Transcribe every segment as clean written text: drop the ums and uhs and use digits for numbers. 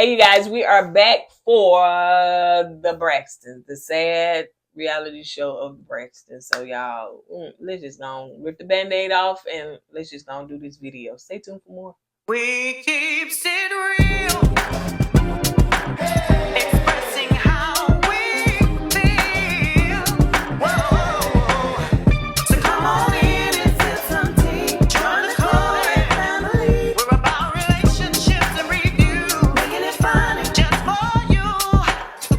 Hey, you guys, we are back for the Braxtons, the sad reality show of the Braxtons. So, y'all, let's just go rip the Band-Aid off and let's just go do this video. Stay tuned for more. We keep it real, expressing how we feel. Whoa. So come on in and feel some tea. Join the KoEd family. We're about relationships and review, making it fun just for you.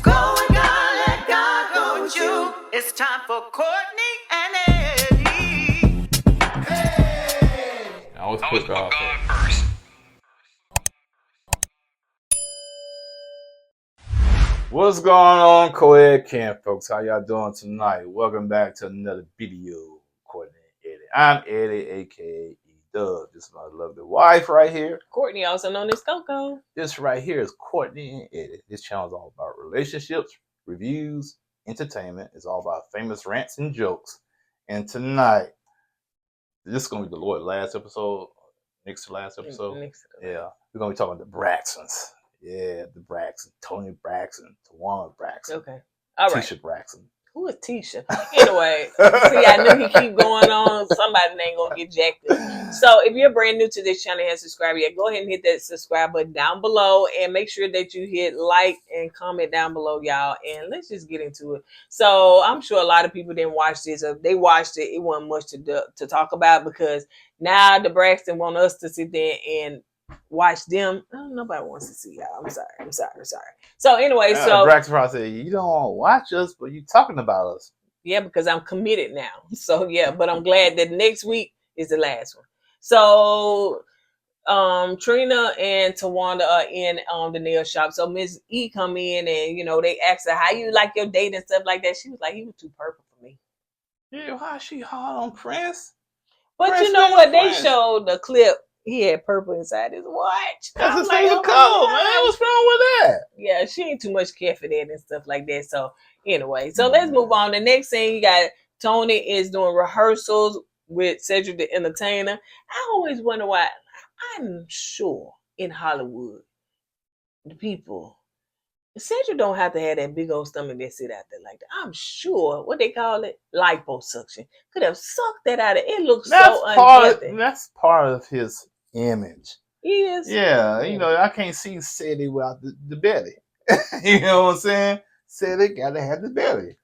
Go with God, let God go with you. It's time for Kourtney and Eddie. I always put God first. What's going on, KoEd camp folks? How y'all doing tonight? Welcome back to another video. Kourtney Eddie. I'm Eddie, aka E-Dub. This is my lovely wife right here. Kourtney, also known as Coco. This right here is Kourtney and Eddie. This channel is all about relationships, reviews, entertainment. It's all about famous rants and jokes. And tonight, this is going to be the last episode. Next to last episode. Yeah, we're going to be talking about the Braxtons. Yeah, the Braxton, Toni Braxton, Tamar Braxton. Okay. All right. Tisha Braxton. Who is Tisha? Anyway, see, I knew he keep going on. Somebody ain't gonna get jacked up. So if you're brand new to this channel and haven't subscribed yet, go ahead and hit that subscribe button down below and make sure that you hit like and comment down below, y'all. And let's just get into it. So I'm sure a lot of people didn't watch this. If they watched it, it wasn't much to talk about because now the Braxton want us to sit there and watch them. Oh, nobody wants to see y'all. I'm sorry. So anyway, so Braxton probably said, you don't want to watch us, but you talking about us. Yeah, because I'm committed now. So yeah, but I'm glad that next week is the last one. So Trina and Tawanda are in the nail shop. So Miss E come in and they asked her how you like your date and stuff like that. She was like, he was too purple for me. Yeah, why is she hard on Prince? But Prince you know what? They Prince. showed the clip. He had purple inside his watch. That's his favorite color, man. What's wrong with that? Yeah, she ain't too much care for that and stuff like that. So anyway, so let's move on. The next thing you got, Toni is doing rehearsals with Cedric the entertainer. I always wonder why. I'm sure in Hollywood, the people, Cedric don't have to have that big old stomach that sit out there like that. I'm sure what they call it, liposuction, could have sucked that out of it. It looks so unhealthy. That's part of his image. Yes. Yeah, I can't see Cedric without the belly. You know what I'm saying? Cedric gotta have the belly.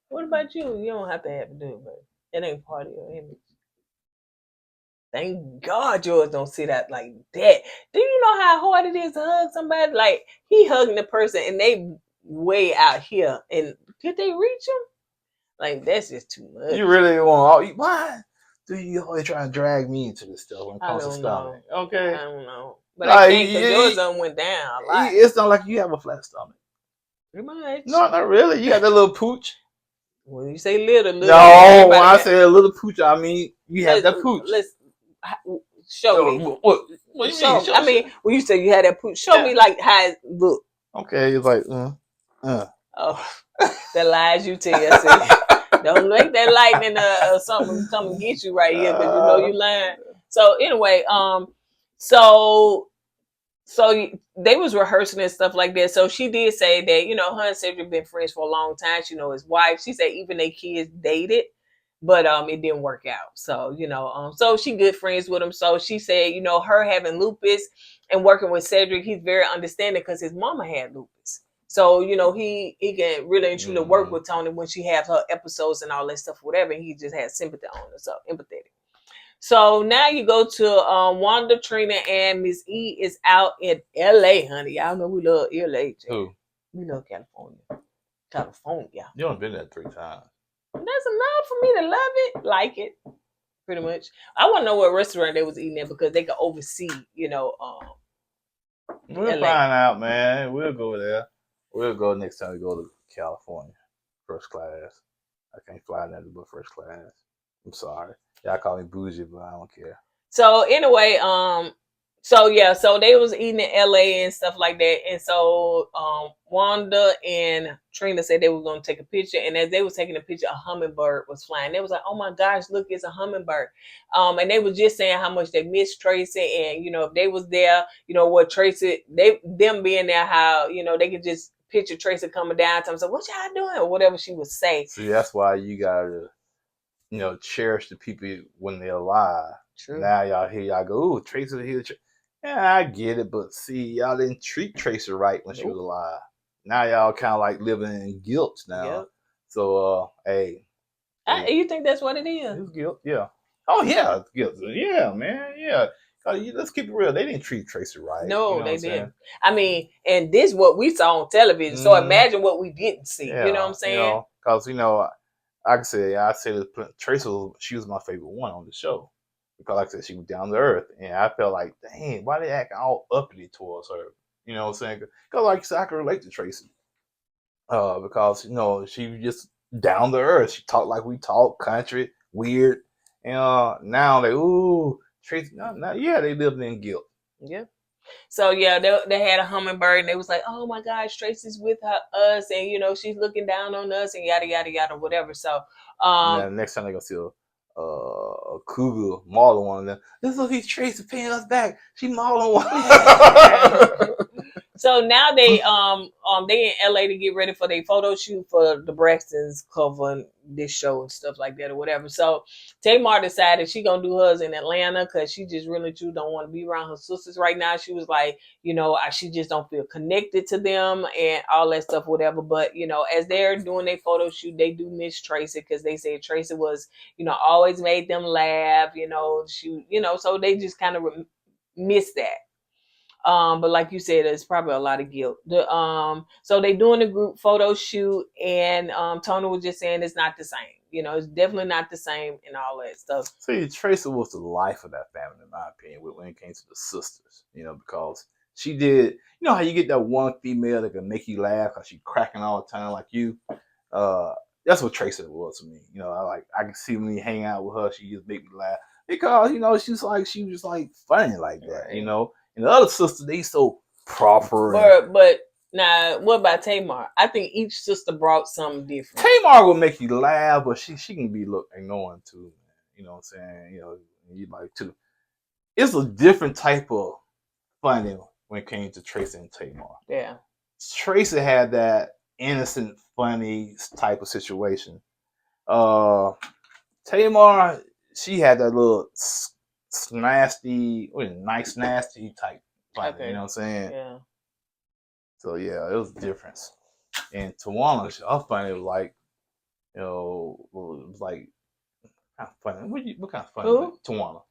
What about you? You don't have to have it, but it ain't part of your image. Thank God yours don't sit out like that. Do you know how hard it is to hug somebody? Like he hugging the person and they way out here, and could they reach him? Like that's just too much. You really want? Why do you always try to drag me into this stuff when it comes to stomach? Okay, I don't know, but I can't because yours done went down a lot. It's not like you have a flat stomach. Pretty much. No, not really. You got that little pooch. When you say little. No, when I say a little pooch, I mean you have that pooch. Let's show me. What you mean? I mean, when you say you had that pooch, show me like how it look. Okay, it's like Oh, the lies you tell. See? Don't make that lightning something come and get you right here because you lying. So anyway, so they was rehearsing and stuff like that. So she did say that her and Cedric been friends for a long time. She know his wife. She said even their kids dated, but it didn't work out. So so she good friends with him. So she said her having lupus and working with Cedric, he's very understanding because his mama had lupus. So, he can really and truly work with Toni when she has her episodes and all that stuff, whatever. And he just has sympathy on her, so empathetic. So now you go to Wanda, Trina, and Miss E is out in LA, honey. Y'all know we love LA. Who? We love California. California. You only been there 3 times. That's enough for me to love it, like it, pretty much. I want to know what restaurant they was eating at because they could oversee, We'll find out, man. We'll go there. We'll go next time we go to California. First class. I can't fly nothing but first class. I'm sorry. Y'all call me bougie, but I don't care. So anyway, So yeah, so they was eating in LA and stuff like that. And so Wanda and Trina said they were gonna take a picture, and as they was taking a picture, a hummingbird was flying. They was like, oh my gosh, look, it's a hummingbird. And they was just saying how much they miss Tracy, and if they was there, what Tracy, them being there, how they could just picture Tracy coming down to them, so what y'all doing, or whatever she would say. See, that's why you gotta, cherish the people when they're alive. True. Now y'all go, ooh, Tracy here. Yeah, I get it, but see, y'all didn't treat Tracy right when she was alive. Now y'all kind of like living in guilt now. Yep. So, hey. You think that's what it is? It's guilt, yeah. Oh, yeah, it's guilt. Yeah, man, yeah. Let's keep it real. They didn't treat Tracy right. No, they didn't. I mean, and this is what we saw on television. So imagine what we didn't see. Yeah, you know what I'm saying? Because, I can say, Tracy, she was my favorite one on the show. Because, like I said, she was down to earth. And I felt like, dang, why they act all uppity towards her? You know what I'm saying? Because, like you said, I can relate to Tracy. Because, she was just down to earth. She talked like we talk, country, weird. And now they, ooh, Tracy, yeah, they lived in guilt. Yeah. So yeah, they had a hummingbird, and they was like, oh my gosh, Tracy's with us, and she's looking down on us, and yada yada yada, whatever. So next time they gonna see a cougar mauling one of them. This look, he's Tracy paying us back. She mauling one. So now they in LA to get ready for their photo shoot for the Braxtons covering this show and stuff like that or whatever. So Tamar decided she gonna do hers in Atlanta because she just really too don't want to be around her sisters right now. She was like, she just don't feel connected to them and all that stuff, whatever. But as they're doing their photo shoot, they do miss Tracy because they said Tracy was, always made them laugh. So they just kind of miss that. But like you said, it's probably a lot of guilt. So they doing a group photo shoot, and Toni was just saying it's not the same. It's definitely not the same and all that stuff. See, Tracy was the life of that family, in my opinion, when it came to the sisters. Because she did. How you get that one female that can make you laugh because she cracking all the time like you. That's what Tracy was to me. I can see when you hang out with her, she just make me laugh because she was like funny like that. Right. And the other sister, they so proper. But now, what about Tamar? I think each sister brought something different. Tamar will make you laugh, but she can be annoying too. You know what I'm saying? You like too. It's a different type of funny when it came to Tracy and Tamar. Yeah. Tracy had that innocent, funny type of situation. Tamar, she had that little nasty type funny. Okay. You know what I'm saying? Yeah. So yeah, it was a difference. And Tawana, her funny was like, it was like kind of funny. What kind of funny? Who? Tawana.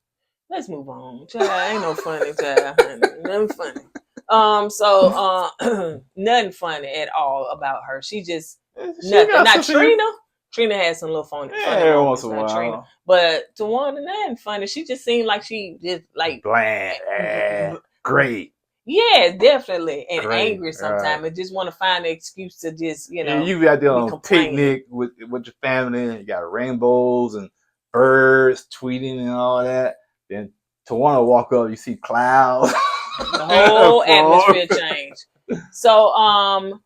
Let's move on. Child, ain't no funny, child. Nothing funny. So nothing funny at all about her. She just nothing. Not Trina. Trina had some little funny once in a while. Trina. But Tawana, nothing funny. She just seemed like she just like bland, great. Yeah, definitely, and great. Angry sometimes, and just want to find an excuse to just you got there on a picnic with your family, and you got rainbows and birds tweeting and all that. Then Tawana walk up, you see clouds. The whole atmosphere changed. So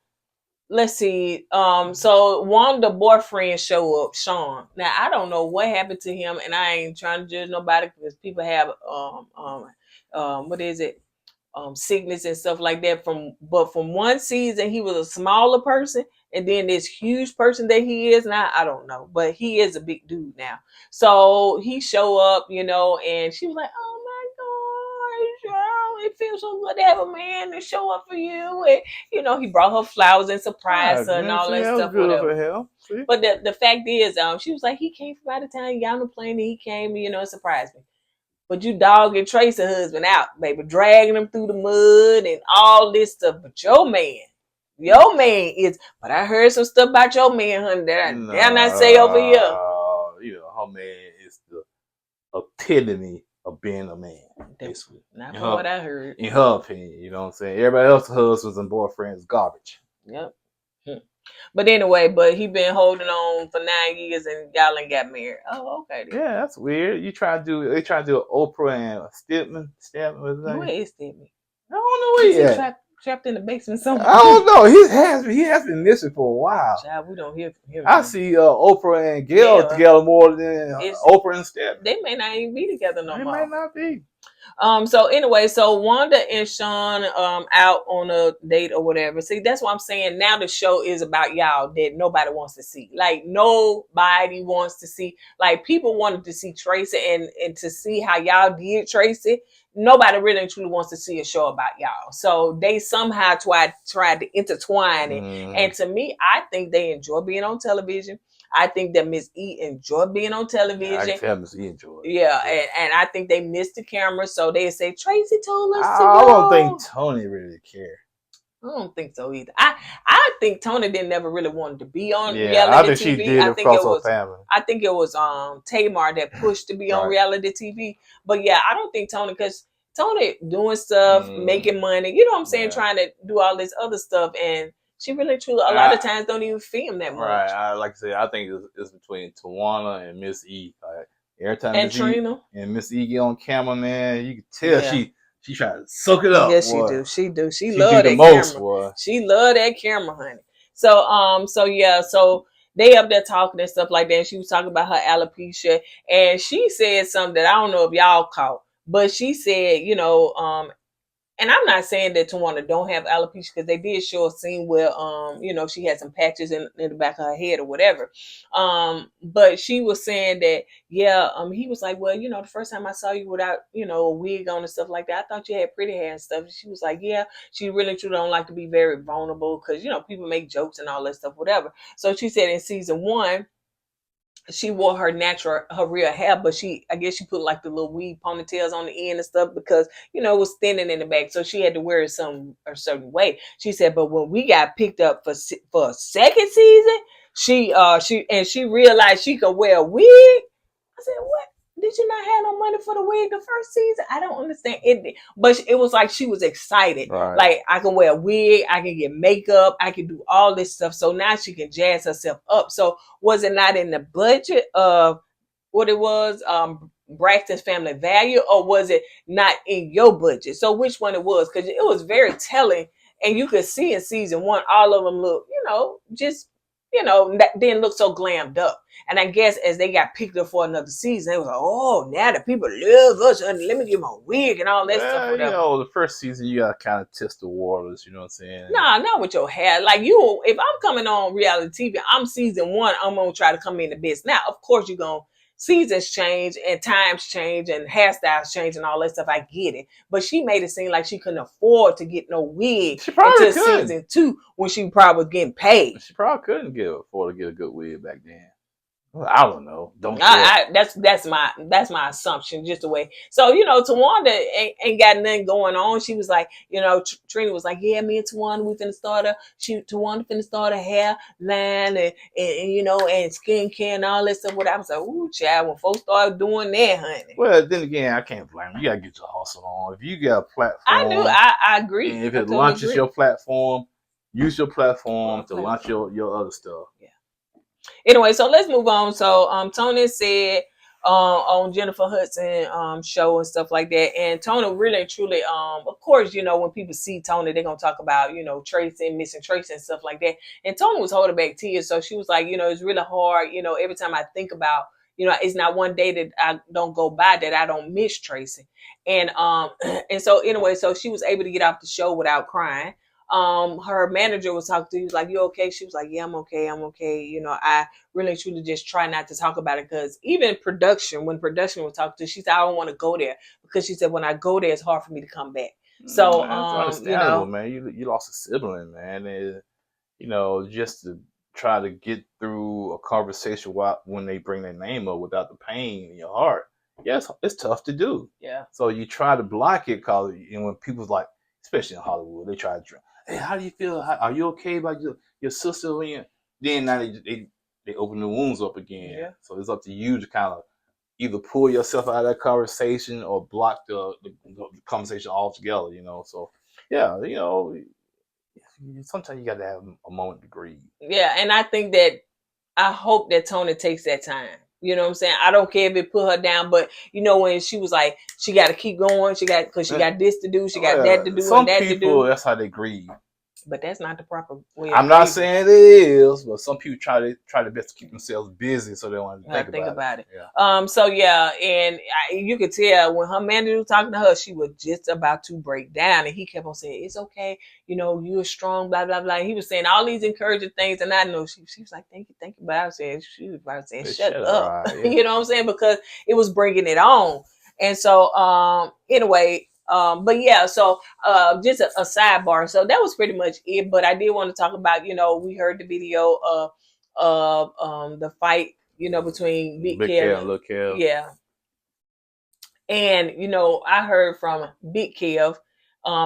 let's see. So Wanda boyfriend show up, Sean. Now I don't know what happened to him, and I ain't trying to judge nobody because people have what is it? Sickness and stuff like that. From one season he was a smaller person, and then this huge person that he is now, I don't know, but he is a big dude now. So he show up, and she was like, oh my gosh, girl, it feels so good to have a man to show up for you. And he brought her flowers and surprised her and all that stuff. But the fact is, she was like, he came from out of town, he got on the plane, and he came, and surprised me. But you dogging Tracy's husband out, baby, dragging him through the mud and all this stuff. But your man is. But I heard some stuff about your man, honey, that I dare not say over here. Her man is the epitome of being a man, basically. Not from what I heard. In her opinion, you know what I'm saying? Everybody else's husbands and boyfriends garbage. Yep. But anyway, but he been holding on for 9 years and y'all ain't got married. Oh, okay then. Yeah, that's weird. They try to do Oprah and Stedman. What's his name? Where is Stevie? I don't know where Is he he at. trapped in the basement somewhere? I don't know. He has been missing for a while. Child, we don't hear from him. I see Oprah and Gail together more than Oprah and Stedman. They may not even be together no more. They may not be. So anyway, so Wanda and Sean out on a date or whatever. See, that's what I'm saying. Now the show is about y'all that nobody wants to see. Like nobody wants to see. Like people wanted to see Tracy and to see how y'all did Tracy. Nobody really and truly wants to see a show about y'all. So they somehow tried to intertwine it. And to me, I think they enjoy being on television. I think that Miss E enjoyed being on television. I can tell Miss E enjoyed it. Yeah, and I think they missed the camera, so they say Tracy told us to go. I don't think Toni really cared. I don't think so either. I think Toni didn't never really wanted to be on reality I think TV. She did I think it was family. I think it was Tamar that pushed to be on reality TV. But yeah, I don't think Toni, because Toni doing stuff, making money, you know what I'm saying, trying to do all this other stuff, and she really truly a lot of times don't even film that much. Right. Like I said, I think it's between Tawana and Miss E. Like every time and Trina and Miss E get on camera, man, you can tell she trying to soak it up. Yes, boy. She do. She love that camera. Boy. She love that camera, honey. So they up there talking and stuff like that. And she was talking about her alopecia, and she said something that I don't know if y'all caught, but she said, and I'm not saying that Tawana don't have alopecia, because they did show a scene where, she had some patches in the back of her head or whatever. But she was saying that, he was like, well, the first time I saw you without, a wig on and stuff like that, I thought you had pretty hair and stuff. She was like, yeah, she really truly don't like to be very vulnerable because, people make jokes and all that stuff, whatever. So she said in season 1, she wore her real hair, but I guess she put like the little weave ponytails on the end and stuff because, it was thinning in the back. So she had to wear it a certain way. She said, but when we got picked up for a second season, she realized she could wear a wig. I said, what? Did you not have no money for the wig the first season? I don't understand it. But it was like she was excited. Right. Like, I can wear a wig, I can get makeup, I can do all this stuff. So now she can jazz herself up. So was it not in the budget of what it was, Braxton's Family Value, or was it not in your budget? So which one it was? Because it was very telling. And you could see in season 1, all of them look, that didn't look so glammed up. And I guess as they got picked up for another season, they was like, oh, now the people love us, and let me get my wig and all that stuff. Whatever. The first season, you got to kind of test the waters, you know what I'm saying? Nah, not with your hair. Like if I'm coming on reality TV, I'm season 1, I'm going to try to come in the best. Now, of course, seasons change and times change and hairstyles change and all that stuff. I get it. But she made it seem like she couldn't afford to get no wig until season 2 when she probably was getting paid. She probably couldn't afford to get a good wig back then. Well, I don't know. That's my assumption, just the way. So Tawanda ain't got nothing going on. She was like, Trina was like, yeah, me and Tawanda, we finna start Tawanda finna start a hair line and skincare and all that stuff. What I was like, ooh, child, when folks start doing that, honey. Well, then again, I can't blame you. You gotta get your hustle on. If you got a platform, I do. I agree. And if it launches your platform, use your platform to launch your other stuff. Yeah. Anyway, so let's move on. So Toni said on Jennifer Hudson show and stuff like that, and Toni really and truly of course, when people see Toni, they're gonna talk about Tracy and missing Tracy and stuff like that. And Toni was holding back tears, so she was like, it's really hard, every time I think about, it's not one day that I don't go by that I don't miss Tracy. And so anyway, so she was able to get off the show without crying. Her manager was talking to her. He was like, you okay? She was like, yeah, I'm okay. I really truly just try not to talk about it, because even when production was talking to her, she said, I don't want to go there, because she said, when I go there, it's hard for me to come back. So, understandable, man. You lost a sibling, man. And, just to try to get through a conversation when they bring their name up without the pain in your heart. Yes, it's tough to do. Yeah. So you try to block it, because when people's like, especially in Hollywood, they try to, hey, how do you feel? Are you okay about your sister? Then now they open the wounds up again. Yeah. So it's up to you to kind of either pull yourself out of that conversation or block the conversation altogether. So yeah, sometimes you got to have a moment to grieve. Yeah, and I think that I hope that Toni takes that time. You know what I'm saying? I don't care if it put her down, but when she was like, she got to keep going. Because she got this to do, she got that to do, Some and that people, to do. that's how they grieve. But that's not the proper way. I'm not saying it is, but some people try their best to keep themselves busy so they don't want to think about it. Yeah. So yeah, and you could tell when her manager was talking to her, she was just about to break down, and he kept on saying, "It's okay, you're strong." Blah blah blah. And he was saying all these encouraging things, and I know she was like, "Thank you." But I was saying she was about to say, "Shut up," right, yeah. You know what I'm saying? Because it was bringing it on, and so anyway. But yeah, so just a sidebar. So that was pretty much it. But I did want to talk about, we heard the video of the fight, between Big Kev and Lil Kev. Yeah. And I heard from Big Kev.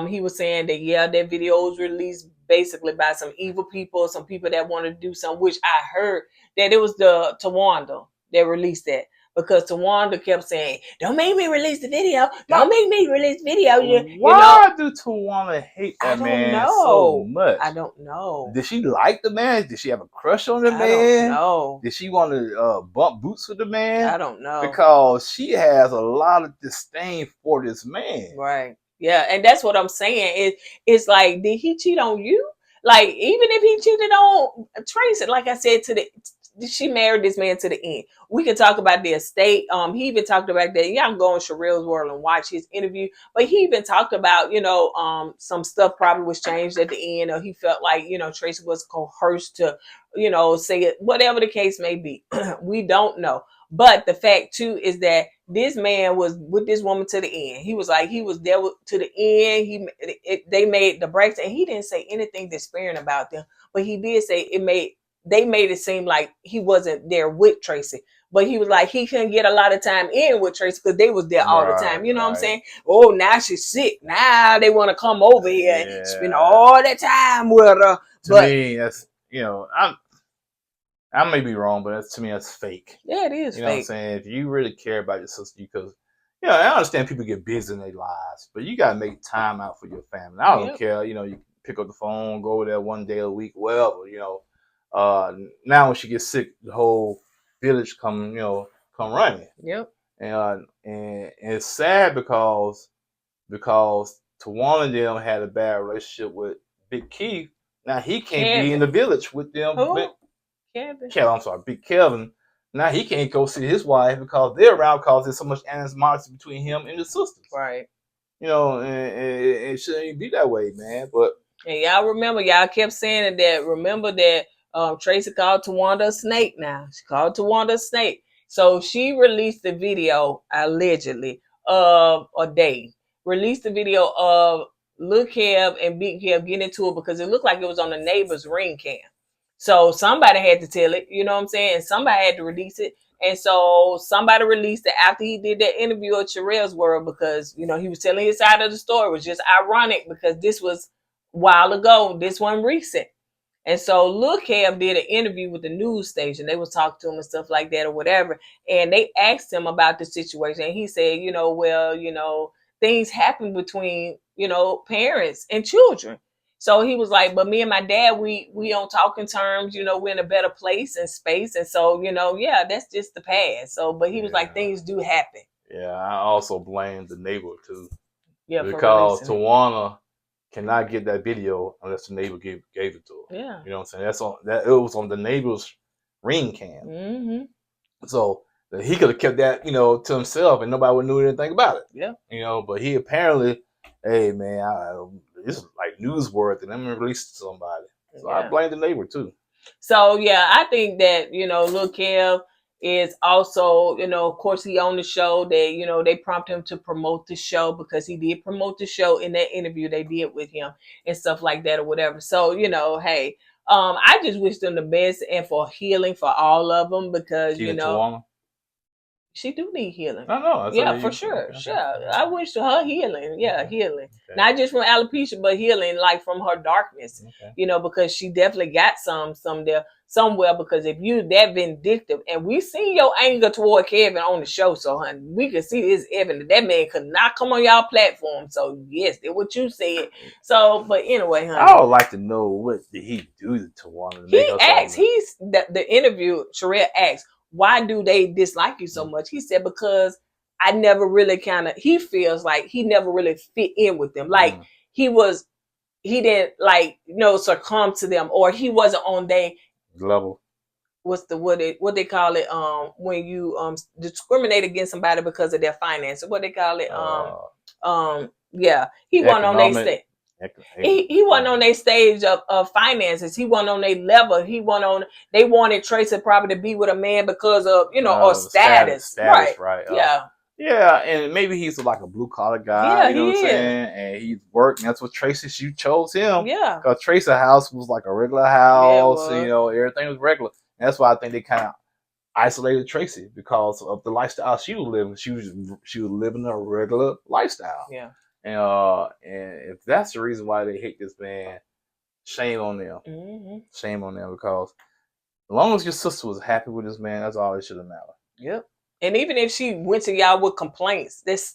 He was saying that that video was released basically by some evil people, some people that wanted to do something, which I heard that it was the Tawanda that released that. Because Tawanda kept saying, "Don't make me release the video. Don't make me release the video." Why do Tawanda hate that man so much? I don't know. Did she like the man? Did she have a crush on the man? I don't know. Did she want to bump boots with the man? I don't know. Because she has a lot of disdain for this man. Right. Yeah, and that's what I'm saying. It's like, did he cheat on you? Like, even if he cheated on Tracy, like I said, she married this man to the end. We can talk about the estate. He even talked about that. Y'all can go on Sherelle's World and watch his interview. But he even talked about, some stuff probably was changed at the end, or he felt like, Tracy was coerced to, say it, whatever the case may be. We don't know. But the fact too is that this man was with this woman to the end. He was there to the end. They made the Braxtons, and he didn't say anything despairing about them, but he did say they made it seem like he wasn't there with Tracy. But he was like, he couldn't get a lot of time in with Tracy because they was there all the time. You know what I'm saying? Oh, now she's sick. Now they want to come over here and spend all that time with her. To me, that's, I may be wrong, but to me, that's fake. Yeah, it is fake. You know what I'm saying? If you really care about your sister, because, I understand people get busy in their lives, but you got to make time out for your family. I don't care. You pick up the phone, go over there one day a week, whatever, now when she gets sick, the whole village come running. Yep. And it's sad because Tawanda and them had a bad relationship with Big Keith. Now he can't be in the village with them. Big Kevin. Now he can't go see his wife because they're around because there's so much animosity between him and his sisters. Right. And it shouldn't be that way, man. But and y'all remember, y'all kept saying that. Remember that Tracy called Tawanda a snake. Now she called Tawanda a snake. So she released the video allegedly of released the video of Lil Kev and Big Kev getting into it because it looked like it was on the neighbor's ring cam. So somebody had to tell it, you know what I'm saying? And somebody had to release it. And so somebody released it after he did that interview at Sherelle's World because, he was telling his side of the story. It was just ironic because this was a while ago. This one recent. And so Lil Kev did an interview with the news station. They was talking to him and stuff like that or whatever. And they asked him about the situation. And he said, things happen between, parents and children. So he was like, but me and my dad, we on talking terms, we're in a better place and space. And so, that's just the past. So, but he was like, things do happen. Yeah, I also blame the neighbor too. Yeah, because Tawanda cannot get that video unless the neighbor gave it to her. Yeah. You know what I'm saying? It was on the neighbor's ring cam. Mm-hmm. So he could have kept that, to himself and nobody would know anything about it. Yeah. But he apparently, hey man, this is like newsworthy. Let me release it to somebody. So I blame the neighbor too. So yeah, I think that, Lil Kev is also, of course he on the show. They, they prompt him to promote the show because he did promote the show in that interview they did with him and stuff like that or whatever. So, hey, I just wish them the best and for healing for all of them because, Tawanda? She do need healing. I know. Yeah, for sure. Okay. Sure. I wish her healing. Yeah, Okay. healing. Okay. Not just from alopecia, but healing like from her darkness. Okay. You know, because she definitely got some there somewhere, because if you that vindictive, and we seen your anger toward Kevin on the show, so honey, we can see this evidence. That man could not come on y'all platform. So yes, that's what you said. So, but anyway, honey. I would like to know, what did he do to Tawana? He asked, the interview, Sherelle asked, why do they dislike you so much? He said, because I never really he feels like he never really fit in with them. Like he didn't like, succumb to them, or he wasn't on their level. What they call it? When you discriminate against somebody because of their finances, what they call it? Yeah, he wasn't on their stage. He wasn't on their stage of finances. He wasn't on their level. They wanted Tracy probably to be with a man because of, or status. Right. Yeah. Yeah, and maybe he's like a blue collar guy. Yeah, you know what I'm he is. saying? And he's working. That's what Tracy, she chose him. Yeah. Because Tracy's house was like a regular house. Everything was regular. And that's why I think they kind of isolated Tracy, because of the lifestyle she was living. She was living a regular lifestyle. Yeah. And if that's the reason why they hate this man, shame on them. Mm-hmm. Shame on them, because as long as your sister was happy with this man, that's all that should have mattered. Yep. And even if she went to y'all with complaints, that's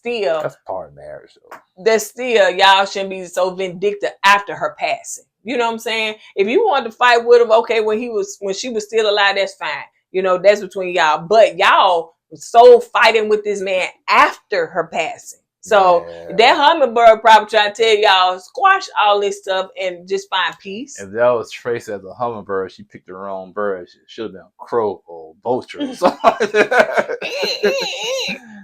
part of marriage, though. That's still, y'all shouldn't be so vindictive after her passing. You know what I'm saying? If you wanted to fight with him, okay, when she was still alive, that's fine. That's between y'all. But y'all so fighting with this man after her passing. So that Hummingbird probably trying to tell y'all, squash all this stuff and just find peace. If that was Tracy as a Hummingbird, she picked the wrong bird. She should have been a crow or vulture or something like that.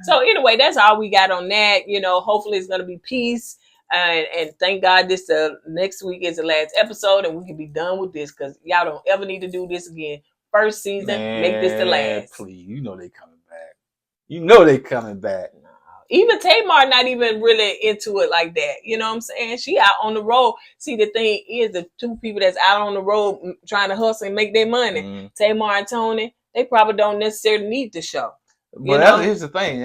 So anyway, that's all we got on that. Hopefully it's going to be peace. And thank God this next week is the last episode, and we can be done with this, because y'all don't ever need to do this again. First season, make this the last. Please, they coming back. Even Tamar not even really into it like that. You know what I'm saying? She out on the road. See, the thing is, the two people that's out on the road trying to hustle and make their money, Tamar and Toni, they probably don't necessarily need the show. But here's the thing.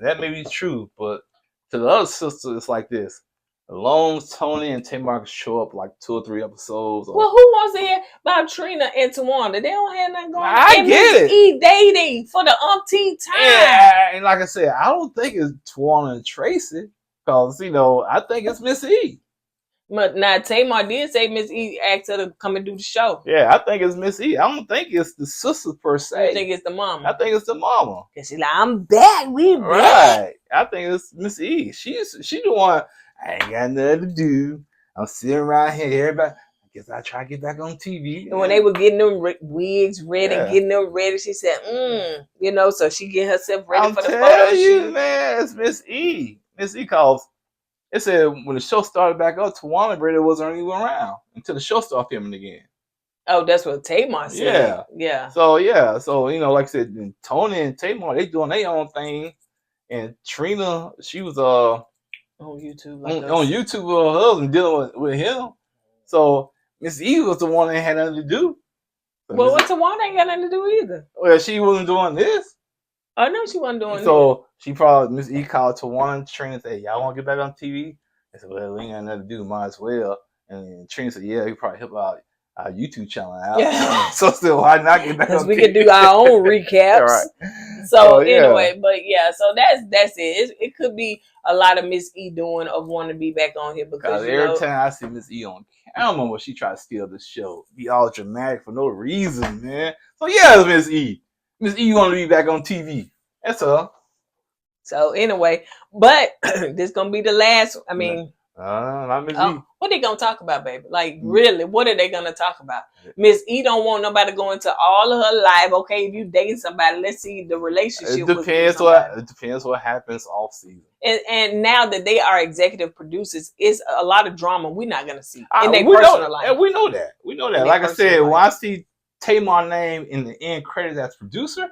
That may be true, but to the other sister, it's like this. As long as Toni and Tamar can show up like 2 or 3 episodes. Well, who wants to hear about Trina and Tawana? They don't have nothing going on. I get it. Dating for the umpteenth time. Yeah, and like I said, I don't think it's Tawana and Tracy, because, I think it's Miss E. But now Tamar did say Miss E asked her to come and do the show. Yeah, I think it's Miss E. I don't think it's the sisters per se. You think it's the mama? I think it's the mama. Cause she's like, I'm back. We back. Right. I think it's Miss E. She the one. I ain't got nothing to do. I'm sitting around here. Everybody, I guess I try to get back on TV. And when they were getting them wigs ready, getting them ready, she said, so she get herself ready for the photo shoot. Man, it's Miss E. Miss E calls. It said when the show started back up, Tawana Brady wasn't even around until the show started filming again. Oh, that's what Tamar said. Yeah. So like I said, Toni and Tamar, they doing their own thing, and Trina, she was on YouTube, on YouTube with her husband dealing with him. So Miss E was the one that had nothing to do. So well, what Tawana ain't got nothing to do either. Well, she wasn't doing this. Oh no, she wasn't doing. So she probably Miss E called Tawana and Trina and said, "Y'all want to get back on TV?" I said, "Well, we ain't got nothing to do. Might as well." And Trina said, "Yeah, you probably help our YouTube channel out." Yeah. So still, why not get back on TV? Because we can do our own recaps. Right. So anyway, but so that's it. It could be a lot of Miss E doing of wanting to be back on here, because every time I see Miss E on camera when she try to steal the show, be all dramatic for no reason, man. So it's Miss E. Miss E want to be back on TV. That's all. So anyway, but this gonna be the last. I mean, not Miss E. What they gonna talk about, baby? Like, really, what are they gonna talk about? Miss E don't want nobody to go into all of her life. Okay, if you dating somebody, let's see the relationship. It depends what happens off season. And now that they are executive producers, it's a lot of drama we're not gonna see in their personal life. And we know that. Like I said, when I see Tamar's name in the end credits as producer,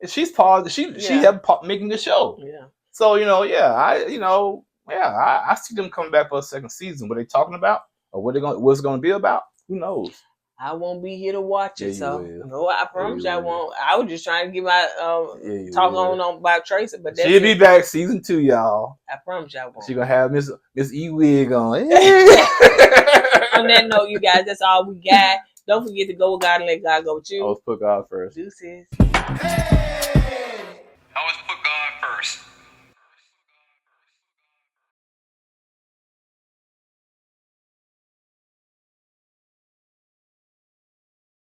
she's part of she helped making the show. Yeah. So I see them coming back for a second season. What they talking about, or what's going to be about? Who knows? I won't be here to watch it. Yeah, you So will. no, I promise you I will. won't. I was just trying to get my you talk will. on about Tracy, but that's She'll be it. back season 2, y'all. I promise y'all won't. She gonna have Miss E-Wig on. On that note, you guys, that's all we got. Don't forget to go with God and let God go with you. Let's put God first. Deuces. Hey! I was